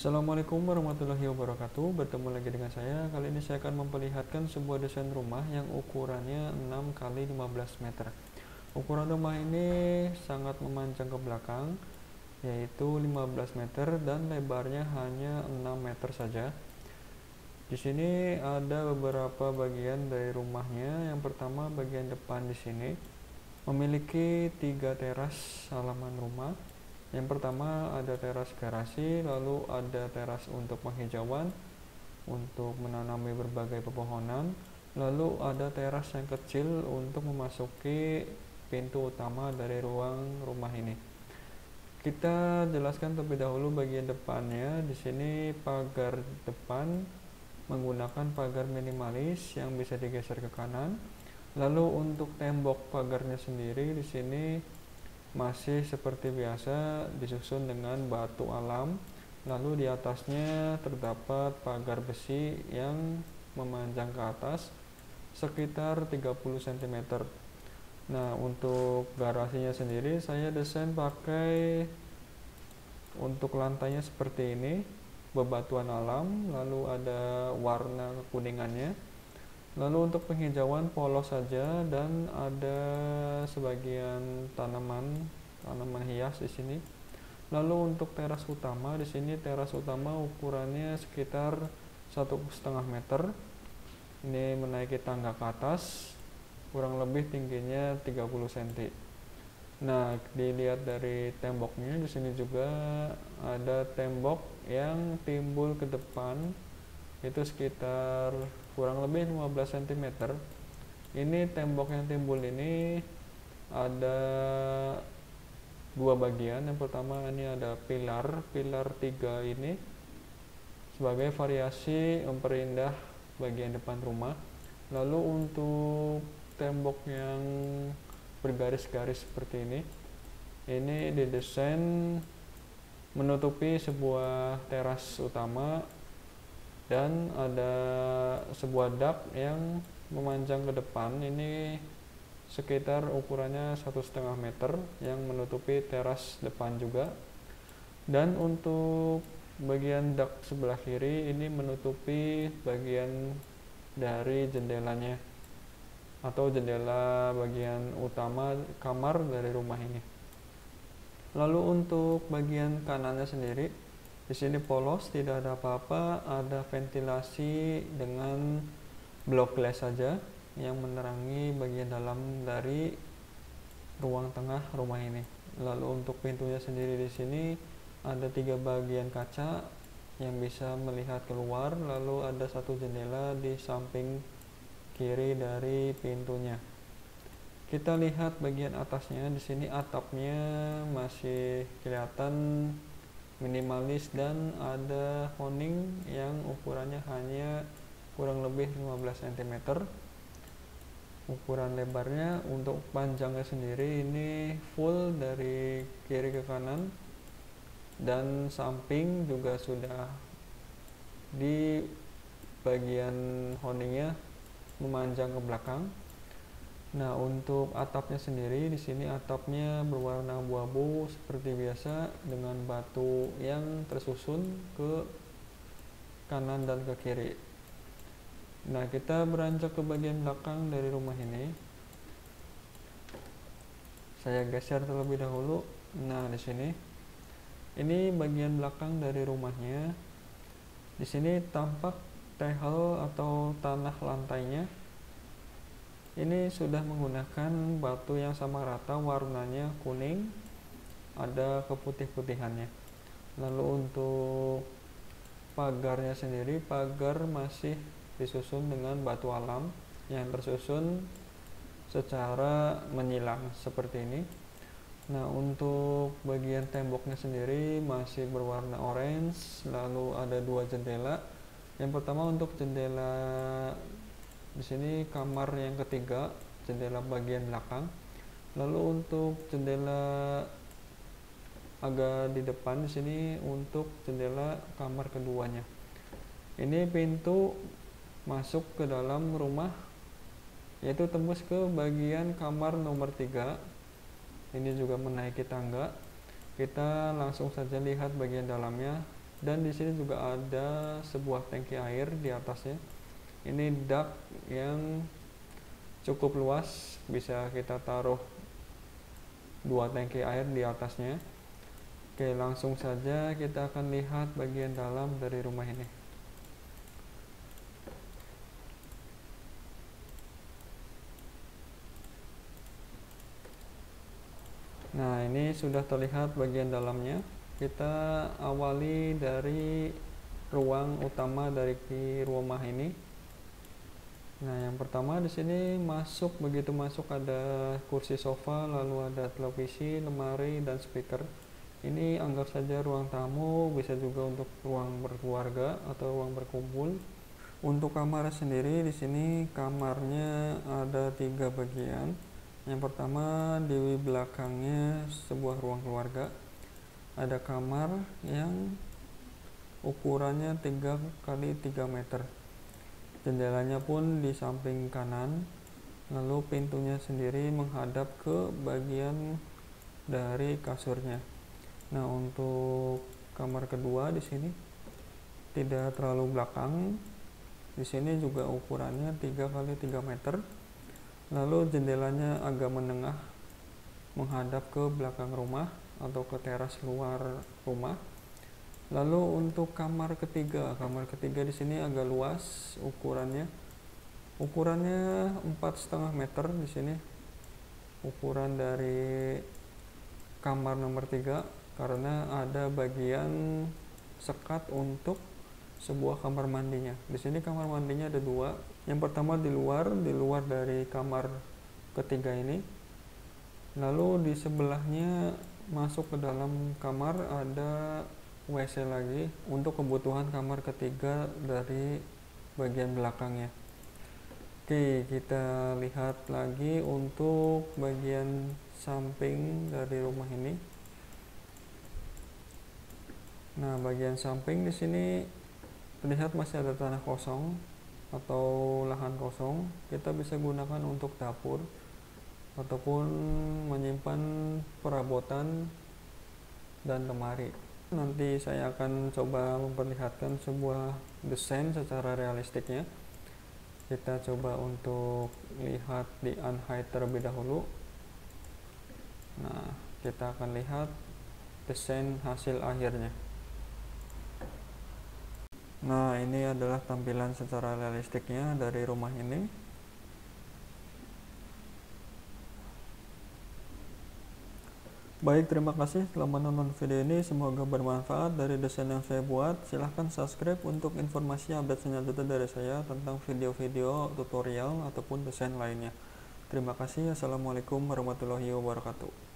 Assalamualaikum warahmatullahi wabarakatuh. Bertemu lagi dengan saya. Kali ini saya akan memperlihatkan sebuah desain rumah yang ukurannya 6 kali 15 meter. Ukuran rumah ini sangat memanjang ke belakang, yaitu 15 meter, dan lebarnya hanya 6 meter saja. Di sini ada beberapa bagian dari rumahnya. Yang pertama, bagian depan di sini memiliki 3 teras halaman rumah. Yang pertama ada teras garasi, lalu ada teras untuk penghijauan, untuk menanami berbagai pepohonan, lalu ada teras yang kecil untuk memasuki pintu utama dari ruang rumah ini. Kita jelaskan terlebih dahulu bagian depannya. Di sini pagar depan menggunakan pagar minimalis yang bisa digeser ke kanan. Lalu untuk tembok pagarnya sendiri di sini masih seperti biasa disusun dengan batu alam, lalu di atasnya terdapat pagar besi yang memanjang ke atas sekitar 30 cm. Nah, untuk garasinya sendiri saya desain pakai untuk lantainya seperti ini, bebatuan alam, lalu ada warna kekuningannya. Lalu untuk penghijauan polos saja, dan ada sebagian tanaman hias di sini. Lalu untuk teras utama di sini, teras utama ukurannya sekitar 1,5 meter. Ini menaiki tangga ke atas, kurang lebih tingginya 30 cm. Nah, dilihat dari temboknya di sini juga ada tembok yang timbul ke depan, itu sekitar kurang lebih 15 cm. Ini tembok yang timbul ini ada dua bagian. Yang pertama ini ada pilar 3 ini sebagai variasi memperindah bagian depan rumah. Lalu untuk tembok yang bergaris-garis seperti ini didesain menutupi sebuah teras utama, dan ada sebuah dak yang memanjang ke depan. Ini sekitar ukurannya 1,5 meter yang menutupi teras depan juga. Dan untuk bagian dak sebelah kiri ini menutupi bagian dari jendelanya atau jendela bagian utama kamar dari rumah ini. Lalu untuk bagian kanannya sendiri, di sini polos, tidak ada apa-apa, ada ventilasi dengan blok glass saja yang menerangi bagian dalam dari ruang tengah rumah ini. Lalu untuk pintunya sendiri di sini ada 3 bagian kaca yang bisa melihat keluar, lalu ada satu jendela di samping kiri dari pintunya. Kita lihat bagian atasnya. Di sini atapnya masih kelihatan minimalis, dan ada honing yang ukurannya hanya kurang lebih 15 cm. Ukuran lebarnya untuk panjangnya sendiri ini full dari kiri ke kanan, dan samping juga sudah di bagian honingnya memanjang ke belakang. Nah, untuk atapnya sendiri di sini atapnya berwarna abu-abu seperti biasa dengan batu yang tersusun ke kanan dan ke kiri. Nah, kita beranjak ke bagian belakang dari rumah ini. Saya geser terlebih dahulu. Nah, di sini ini bagian belakang dari rumahnya. Di sini tampak tehel atau tanah lantainya ini sudah menggunakan batu yang sama rata, warnanya kuning, ada keputih-putihannya. Lalu untuk pagarnya sendiri, pagar masih disusun dengan batu alam yang tersusun secara menyilang seperti ini. Nah, untuk bagian temboknya sendiri masih berwarna orange, lalu ada 2 jendela. Yang pertama untuk jendela di sini kamar yang ketiga, jendela bagian belakang. Lalu untuk jendela agak di depan di sini untuk jendela kamar keduanya. Ini pintu masuk ke dalam rumah, yaitu tembus ke bagian kamar nomor 3. Ini juga menaiki tangga. Kita langsung saja lihat bagian dalamnya. Dan di sini juga ada sebuah tangki air di atasnya. Ini dak yang cukup luas, bisa kita taruh 2 tangki air di atasnya. Oke, langsung saja kita akan lihat bagian dalam dari rumah ini. Nah, ini sudah terlihat bagian dalamnya. Kita awali dari ruang utama dari rumah ini. Nah, yang pertama di sini begitu masuk ada kursi sofa, lalu ada televisi, lemari, dan speaker. Ini anggap saja ruang tamu, bisa juga untuk ruang berkeluarga atau ruang berkumpul. Untuk kamar sendiri di sini kamarnya ada 3 bagian. Yang pertama di belakangnya sebuah ruang keluarga. Ada kamar yang ukurannya 3 kali 3 meter. Jendelanya pun di samping kanan. Lalu pintunya sendiri menghadap ke bagian dari kasurnya. Nah, untuk kamar kedua di sini tidak terlalu belakang. Di sini juga ukurannya 3 kali 3 meter. Lalu jendelanya agak menengah menghadap ke belakang rumah atau ke teras luar rumah. Lalu untuk kamar ketiga di sini agak luas ukurannya. Ukurannya 4,5 meter di sini. Ukuran dari kamar nomor 3 karena ada bagian sekat untuk sebuah kamar mandinya. Di sini kamar mandinya ada 2. Yang pertama di luar dari kamar ketiga ini. Lalu di sebelahnya masuk ke dalam kamar ada WC lagi untuk kebutuhan kamar ketiga dari bagian belakangnya. Oke, kita lihat lagi untuk bagian samping dari rumah ini. Nah, bagian samping di sini terlihat masih ada tanah kosong atau lahan kosong. Kita bisa gunakan untuk dapur ataupun menyimpan perabotan dan lemari. Nanti saya akan coba memperlihatkan sebuah desain secara realistiknya. Kita coba untuk lihat di unhide terlebih dahulu. Nah, kita akan lihat desain hasil akhirnya. Nah, ini adalah tampilan secara realistiknya dari rumah ini. Baik, terima kasih telah menonton video ini. Semoga bermanfaat dari desain yang saya buat. Silahkan subscribe untuk informasi update selanjutnya dari saya tentang video-video tutorial ataupun desain lainnya. Terima kasih. Assalamualaikum warahmatullahi wabarakatuh.